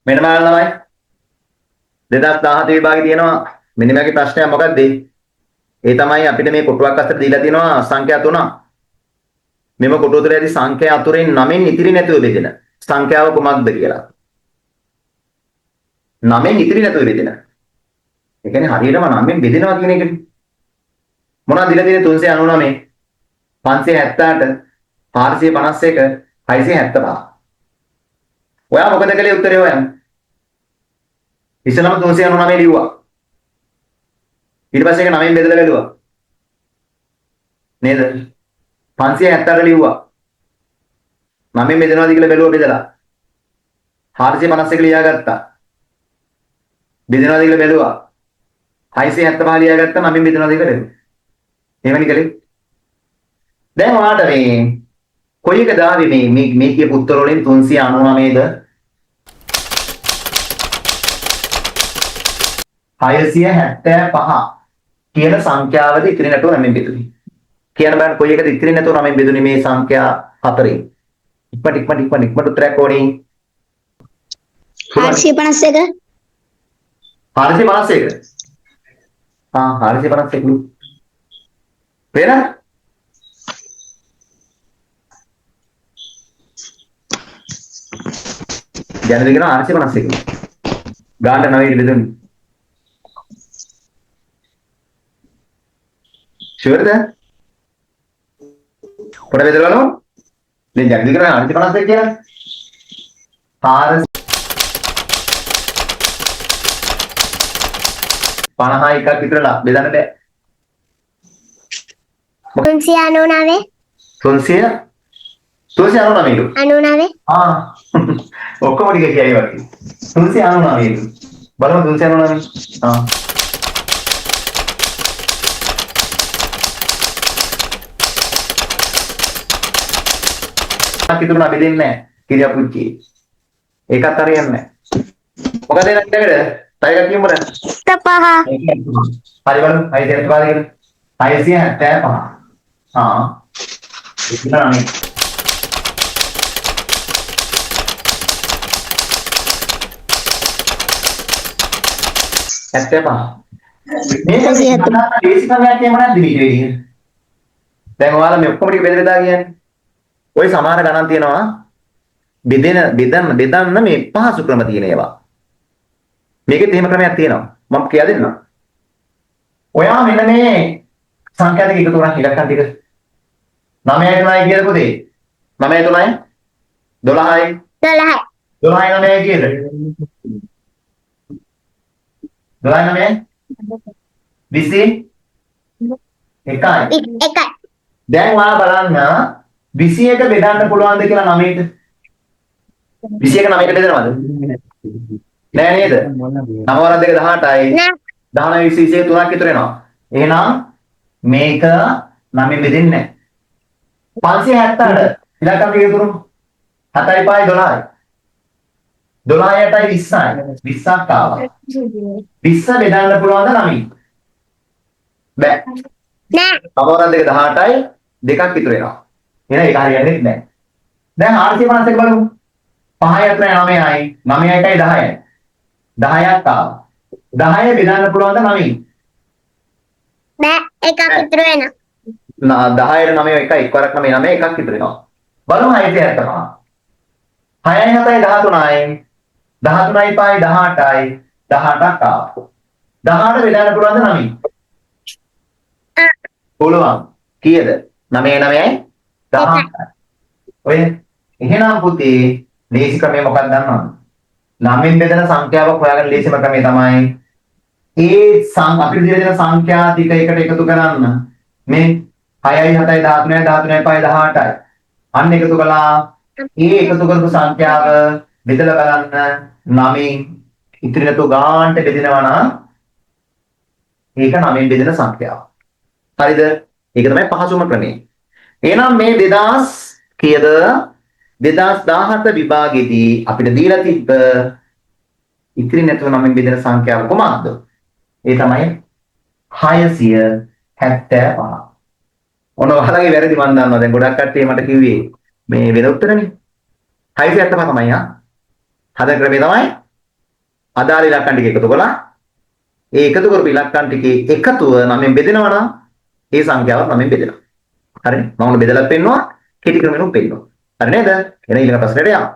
මෙන්න බලන්න තමයි 2017 විභාගේ තියෙනවා මෙන්න මේකේ ප්‍රශ්නයක් මොකක්ද? ඒ තමයි අපිට මේ කොටුවක් අතර දීලා තියෙනවා සංඛ්‍යා 3ක්. මෙම කොටුව තුළ ඇති සංඛ්‍යා අතුරෙන් 9න් ඉතිරි නැතුව බෙදෙන සංඛ්‍යාව කුමක්ද කියලා. 9න් ඉතිරි නැතුව බෙදෙන. ඒ කියන්නේ හරියටම 9න් බෙදෙනවා කියන එකනේ. මොනවද දීලා තියෙන්නේ 399 578 451 675. ඔයා මොකද කළේ උත්තරේ හොයන්න? ඉස්සෙල්ලාම 399 ලිව්වා. ඊට පස්සේ ඒක 9න් බෙදලා බැලුවා. නේද? 578 ලිව්වා. 9න් බෙදනවාද කියලා බැලුවා බෙදලා. 451 ලියාගත්තා. බෙදනවාද කියලා බැලුවා. 675 ලියාගත්තා 9න් බෙදනවාද කියලා බැලුවා. එහෙමනේ කළේ. දැන් ඔයාලට මේ කොයි එකද ආවේ මේ කියපු උත්තර වලින් 399ද 675 කියන සංඛ්‍යාවද ඉතිරි නැතුව 9න් බෙදුනේ. කියන බලන්න කොයි එකද ඉතිරි නැතුව 9න් බෙදුනේ මේ සංඛ්‍යා හතරෙන්. ඉක්මනට උත්තරයක් ඕනේ. 451. 451. 451. වෙන ජන දෙකන 451. ගානට 9 බෙදුනේ. ෂුවර්ද? පොඩ බෙදලා බලමු. දැන් ජන දෙකන 451 කියලා. 451ක් විතරලා බෙදන්න බෑ. 399. 399. ඔක්කොම ටික කියයි වගේ. 399. බලමු 399. කිතුරුනා බෙදෙන්නේ නැහැ. කිරියා පුච්චි. ඒකත් හරියන්නේ නැහැ. මොකද එන ඊළඟට? තව එකක් කියමුද? 75. හරි බලමු. 675 කියලා. 675. ඒක නෑ. 75. මේක දේශිකාවක් කියම නැද්ද මේ විදිහේ? දැන් ඔයාලා මේ ඔක්කොම ටික බෙදලා කියන්නේ. ওই සමාන ගණන් තියෙනවා. බෙදන්න මේ පහසු ක්‍රම තියෙන ඒවා. මේකෙත් එහෙම ක්‍රමයක් තියෙනවා. මම කියා දෙන්නම්. ඔයා මෙන්න මේ සංඛ්‍යා දෙක එකතු කරලා ඉලක්කම් ටික 9යි 3යි කියලා පුතේ. 9යි 3යි 12යි 12යි 9යි කියලා. 12යි 9යි 21යි. දැන් ඔයා බලන්න 21 බෙදන්න පුළුවන්ද කියලා 9ට? 21 9ට බෙදනවද? නෑ නේද? 9 වරක් 2 18යි. 19 20 23ක් ඉතුරු වෙනවා. එහෙනම් මේක 9 බෙදෙන්නේ නැහැ. 578 ඉලක්කම් ටික ඉතුරු 7යි 5යි 12යි. 12යි 8යි 20යි. 20ක් ආවා. 20 බෙදන්න පුළුවන්ද 9යි? බෑ. නෑ. 9 වරක් 2 18යි දෙකක් ඉතුරු වෙනවා. එහෙනම් ඒක හරියන්නේ නැහැ. දැන් 451 බලමු. 5යි 4යි 9යි 9යි 8යි 10යි. 10ක් ආවා. 10 බෙදන්න පුළුවන්ද 9යි? බෑ. එකක් ඉතුරු වෙනවා. 10ට 9 එකයි එක්වරක් 9 9 එකක් ඉතුරු වෙනවා. බලමු 675. 6යි 7යි 13යි 13යි 5යි 18යි 18ක් ආවා. 18 බෙදන්න පුළුවන්ද 9යි? පුළුවන්. කීයද? 9යි 9යි 18යි. ඔය එහෙනම් පුතේ ලේසි ක්‍රමය මොකක්ද දන්නවද? 9න් බෙදෙන සංඛ්‍යාවක් හොයාගන්න ලේසිම ක්‍රමය තමයි අපිට දීලා දෙන සංඛ්‍යා ටික එකට එකතු කරන්න. මේ 6යි 7යි 13යි 13යි 5යි 18යි. අන්න එකතු කළා. එකතු කරපු සංඛ්‍යාව බෙදලා බලන්න 9න් ඉතිරි නැතු ගානට බෙදෙනවා නම් ඒක 9න් බෙදෙන සංඛ්‍යාව. හරිද? ඒක තමයි පහසුම ක්‍රමය. එහෙනම් මේ 2000 කීයද? 2017 විභාගෙදී අපිට දීලා තිබ්බ ඉතිරි නැතුව 9න් බෙදෙන සංඛ්‍යාව කොහොමද? ඒ තමයි 675. ඔන්න ඔයාලගේ වැරදි මන් දන්නවා. දැන් ගොඩක් කට්ටිය මට කිව්වේ මේ වෙන උත්තරනේ. 675 තමයි ආ. හදන ක්‍රමය තමයි අදාළ ඉලක්කම් ටික එකතු කළා. ඒ එකතු කරපු ඉලක්කම් ටිකේ එකතුව 9න් බෙදෙනවා නම් ඒ සංඛ්‍යාවත් 9න් බෙදෙනවා. හරිනේ? මම උන බෙදලා පෙන්නවා. කෙටි ක්‍රමෙනුත් පෙන්නවා. හරි නේද? එහෙනම් ඊළඟ ප්‍රශ්නෙට යමු.